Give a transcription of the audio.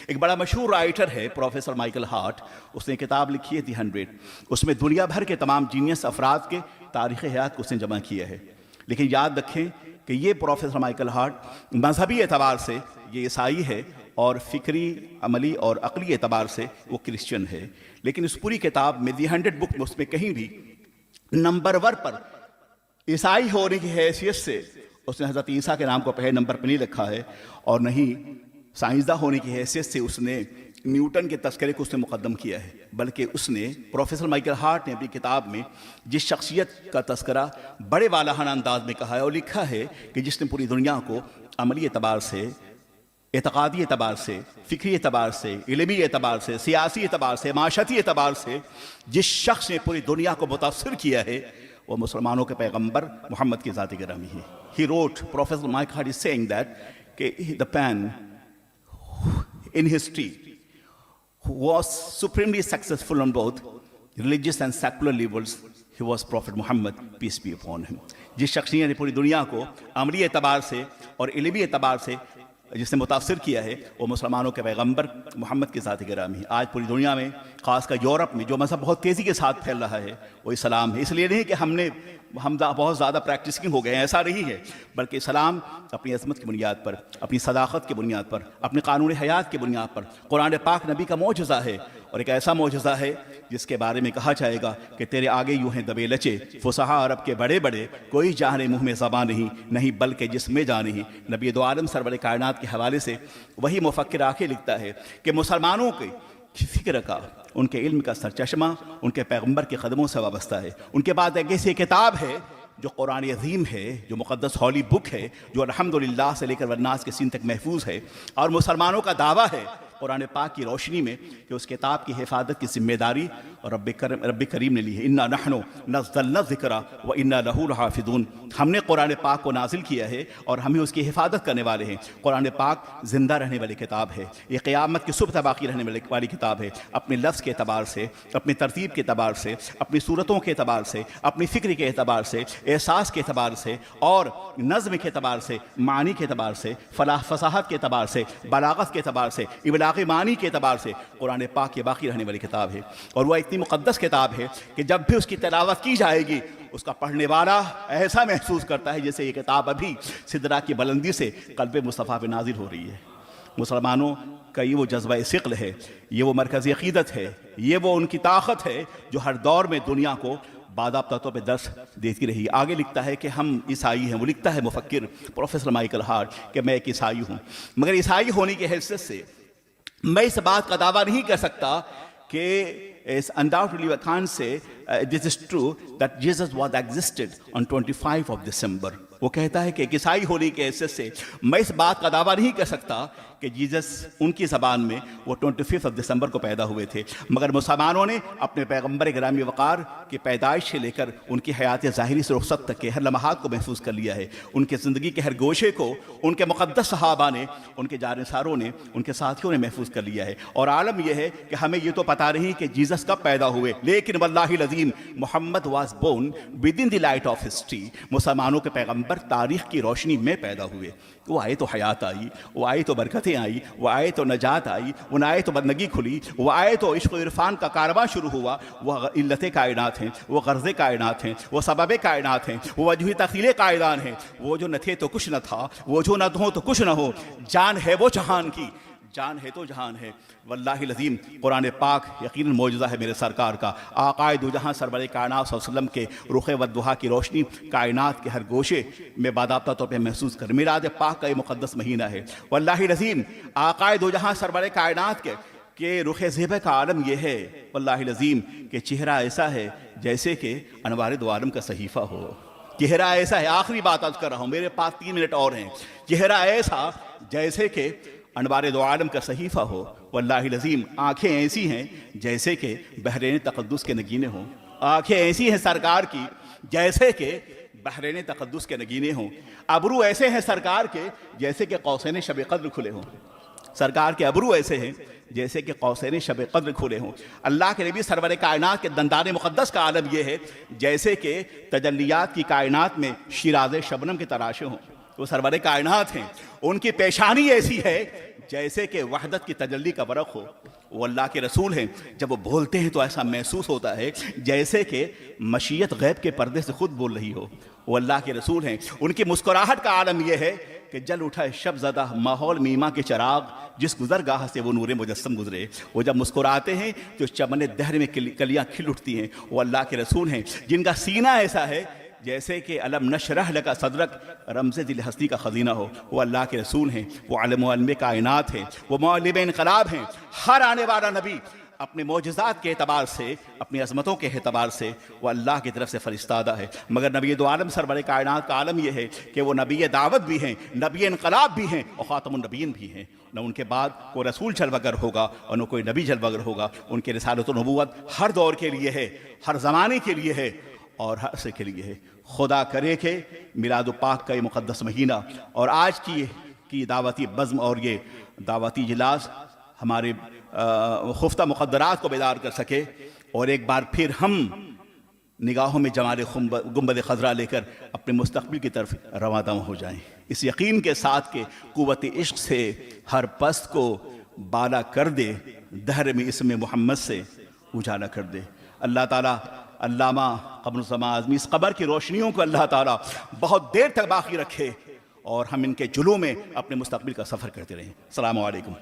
ایک بڑا مشہور رائٹر ہے پروفیسر مائیکل ہارٹ، اس نے کتاب لکھی ہے دی 100۔ اس میں دنیا بھر کے تمام جینیس افراد کے تاریخ حیات کو اس نے جمع کیا ہے۔ لیکن یاد رکھیں کہ یہ پروفیسر مائیکل ہارٹ مذہبی اعتبار سے یہ عیسائی ہے اور فکری، عملی اور عقلی اعتبار سے وہ کرسچن ہے۔ لیکن اس پوری کتاب میں دی 100 بک میں اس میں کہیں بھی نمبر 1 پر عیسائی ہونے کی حیثیت سے اس نے حضرت عیسیٰ کے نام کو پہلے نمبر پہ نہیں رکھا ہے، اور نہیں سائنسداں ہونے کی حیثیت سے اس نے نیوٹن کے تذکرے کو اس نے مقدم کیا ہے، بلکہ اس نے پروفیسر مائیکل ہارٹ نے اپنی کتاب میں جس شخصیت کا تذکرہ بڑے والہانہ انداز میں کہا ہے اور لکھا ہے کہ جس نے پوری دنیا کو عملی اعتبار سے، اعتقادی اعتبار سے، فکری اعتبار سے، علمی اعتبار سے، سیاسی اعتبار سے، معاشرتی اعتبار سے جس شخص نے پوری دنیا کو متاثر کیا ہے وہ مسلمانوں کے پیغمبر محمد کی ذات گرامی ہے۔ He wrote, Professor Mike Hart is saying that the man in history who was supremely successful on both religious and secular levels, he was Prophet Muhammad, peace be upon him۔ جس شخصیت نے پوری دنیا کو عملی اعتبار سے اور علمی اعتبار سے جس نے متاثر کیا ہے وہ مسلمانوں کے پیغمبر محمد کی ذات گرامی ہے۔ آج پوری دنیا میں، خاص کر یورپ میں، جو مذہب بہت تیزی کے ساتھ پھیل رہا ہے وہ اسلام ہے۔ اس لیے نہیں کہ ہم بہت زیادہ پریکٹسنگ ہو گئے ہیں، ایسا نہیں ہے، بلکہ اسلام اپنی عظمت کی بنیاد پر، اپنی صداقت کی بنیاد پر، اپنے قانون حیات کی بنیاد پر قرآن پاک نبی کا معجزہ ہے، اور ایک ایسا معجزہ ہے جس کے بارے میں کہا جائے گا کہ تیرے آگے یوں ہیں دبے لچے فصحاء عرب کے بڑے بڑے، کوئی جانے منہ میں زبان نہیں بلکہ جسم میں جان نہیں۔ نبی دو عالم سرور کائنات کے حوالے سے وہی مفکر آخر لکھتا ہے کہ مسلمانوں کی فکر کا، ان کے علم کا سرچشمہ ان کے پیغمبر کے قدموں سے وابستہ ہے۔ ان کے بعد ایک ایسی کتاب ہے جو قرآن عظیم ہے، جو مقدس ہولی بک ہے، جو الحمدللہ سے لے کر والناس کے سین تک محفوظ ہے، اور مسلمانوں کا دعویٰ ہے قرآن پاک کی روشنی میں کہ اس کتاب کی حفاظت کی ذمہ داری اور رب کریم نے لی ہے۔ انا نحن نزلنا الذکر وانا لہ لحافظون، ہم نے قرآن پاک کو نازل کیا ہے اور ہم ہی اس کی حفاظت کرنے والے ہیں۔ قرآن پاک زندہ رہنے والی کتاب ہے، یہ قیامت کی صبح تک باقی رہنے والی کتاب ہے، اپنے لفظ کے اعتبار سے، اپنی ترتیب کے اعتبار سے، اپنی صورتوں کے اعتبار سے، اپنی فکر کے اعتبار سے، احساس کے اعتبار سے، اور نظم کے اعتبار سے، معنی کے اعتبار سے، فصاحت کے اعتبار سے، بلاغت کے اعتبار سے، ابلاغ معنی کے اعتبار سے قرآن پاک یہ باقی رہنے والی کتاب ہے، اور وہ اتنی مقدس کتاب ہے کہ جب بھی اس کی تلاوت کی جائے گی اس کا پڑھنے والا ایسا محسوس کرتا ہے جیسے یہ کتاب ابھی سدرہ کی بلندی سے قلب مصطفیٰ پہ نازل ہو رہی ہے۔ مسلمانوں کا یہ وہ جذبہ ثقل ہے، یہ وہ مرکزی عقیدت ہے، یہ وہ ان کی طاقت ہے جو ہر دور میں دنیا کو باضابطہ طور پہ درس دیتی رہی۔ آگے لکھتا ہے کہ ہم عیسائی ہیں، وہ لکھتا ہے مفکر پروفیسر مائیکل ہارٹ کہ میں ایک عیسائی ہوں، مگر عیسائی ہونے کی حیثیت سے میں اس بات کا دعویٰ نہیں کر سکتا کہ undoubtedly I can't say this is true that Jesus was existed on 25 of December۔ وہ کہتا ہے کہ ایک عیسائی ہونے کی حیثیت سے میں اس بات کا دعویٰ نہیں کر سکتا کہ جیزس ان کی زبان میں وہ 25 دسمبر کو پیدا ہوئے تھے، مگر مسلمانوں نے اپنے پیغمبر گرامی وقار کی پیدائش سے لے کر ان کی حیات ظاہری سے رخصت تک کے ہر لمحات کو محفوظ کر لیا ہے۔ ان کے زندگی کے ہر گوشے کو ان کے مقدس صحابہ نے، ان کے جانثاروں نے، ان کے ساتھیوں نے محفوظ کر لیا ہے۔ اور عالم یہ ہے کہ ہمیں یہ تو پتہ نہیں کہ جیزس کب پیدا ہوئے، لیکن واللہ العظیم Muhammad was born with in the light of history. مسلمانوں کے پیغمبر تاریخ کی روشنی میں پیدا ہوئے، وہ آئے تو حیات آئی، وہ آئے تو برکتیں آئی، وہ آئے تو نجات آئی، وہ آئے تو بندگی کھلی، وہ آئے تو عشق و عرفان کا کارواں شروع ہوا۔ وہ علت کائنات ہیں، وہ غرض کائنات ہیں، وہ سبب کائنات ہیں، وہ وجہ تخیل قائدان ہیں۔ وہ جو نہ تھے تو کچھ نہ تھا، وہ جو نہ ہو تو کچھ نہ ہو، جان ہے وہ جہان کی، جان ہے تو جہان ہے۔ واللہ العظیم قرآن پاک یقیناً معجزہ ہے میرے سرکار کا۔ آقائے دو جہاں سرور کائنات صلی اللہ علیہ وسلم کے رخ والضحیٰ کی روشنی کائنات کے ہر گوشے میں باضابطہ طور پہ محسوس کر۔ میلاد پاک کا یہ مقدس مہینہ ہے۔ واللہ العظیم آقائے دو جہاں سرور کائنات کے رخ زیبہ کا عالم یہ ہے واللہ العظیم کہ چہرہ ایسا ہے جیسے کہ انوار دو عالم کا صحیفہ ہو۔ چہرہ ایسا ہے، آخری بات عرض کر رہا ہوں، میرے پاس 3 منٹ اور ہیں۔ چہرہ ایسا جیسے کہ انوار دو عالم کا صحیفہ ہو۔ واللہ العظیم آنکھیں ایسی ہیں جیسے کہ بحرین تقدس کے نگینے ہوں، آنکھیں ایسی ہیں سرکار کی جیسے کہ بحرین تقدس کے نگینے ہوں، ابرو ایسے ہیں سرکار کے جیسے کہ قوسین شب قدر کھلے ہوں۔ سرکار کے ابرو ایسے ہیں جیسے کہ قوسین شب قدر کھلے ہوں۔ اللہ کے نبی سرور کائنات کے دندان مقدس کا عالم یہ ہے جیسے کہ تجلیات کی کائنات میں شیراز شبنم کے تراشے ہوں۔ وہ سرور کائنات ہیں، ان کی پیشانی ایسی ہے جیسے کہ وحدت کی تجلی کا برق ہو. وہ اللہ کے رسول ہیں. جب وہ بولتے ہیں تو ایسا محسوس ہوتا ہے جیسے کہ مشیت غیب کے پردے سے خود بول رہی ہو. وہ اللہ کے رسول ہیں. ان کی مسکراہٹ کا عالم یہ ہے کہ جل اٹھا شب زدہ ماحول میما کے چراغ، جس گزرگاہ سے وہ نور مجسم گزرے. وہ جب مسکراتے ہیں تو چمن دہر میں کلیاں کھل اٹھتی ہیں. وہ اللہ کے رسول ہیں جن کا سینہ ایسا ہے جیسے کہ علم نشرح لک صدرک رمز دل ہستی کا خزینہ ہو. وہ اللہ کے رسول ہیں. وہ عالم و علم کائنات ہیں. وہ معلم انقلاب ہیں. ہر آنے والا نبی اپنے معجزات کے اعتبار سے، اپنی عظمتوں کے اعتبار سے وہ اللہ کی طرف سے فرستادہ ہے. مگر نبی دو عالم سرور کائنات کا عالم یہ ہے کہ وہ نبی دعوت بھی ہیں، نبی انقلاب بھی ہیں اور خاتم النبیین بھی ہیں. نہ ان کے بعد کوئی رسول جلوگر ہوگا اور نہ کوئی نبی جلوگر ہوگا. ان کے رسالت و نبوت ہر دور کے لیے ہے، ہر زمانے کے لیے ہے اور ہر عصر کے لیے ہے. خدا کرے کہ میلاد پاک کا یہ مقدس مہینہ اور آج کی دعوتی بزم اور یہ دعوتی اجلاس ہمارے خفتہ مقدرات کو بیدار کر سکے اور ایک بار پھر ہم نگاہوں میں جمال گنبد خضرا لے کر اپنے مستقبل کی طرف رواں دواں ہو جائیں، اس یقین کے ساتھ کہ قوت عشق سے ہر پست کو بالا کر دے، دہر میں اسم محمد سے اجالا کر دے. اللہ تعالیٰ علامہ قمر الزمان اعظمی اس قبر کی روشنیوں کو اللہ تعالیٰ بہت دیر تک باقی رکھے اور ہم ان کے جلووں میں اپنے مستقبل کا سفر کرتے رہیں. السلام علیکم.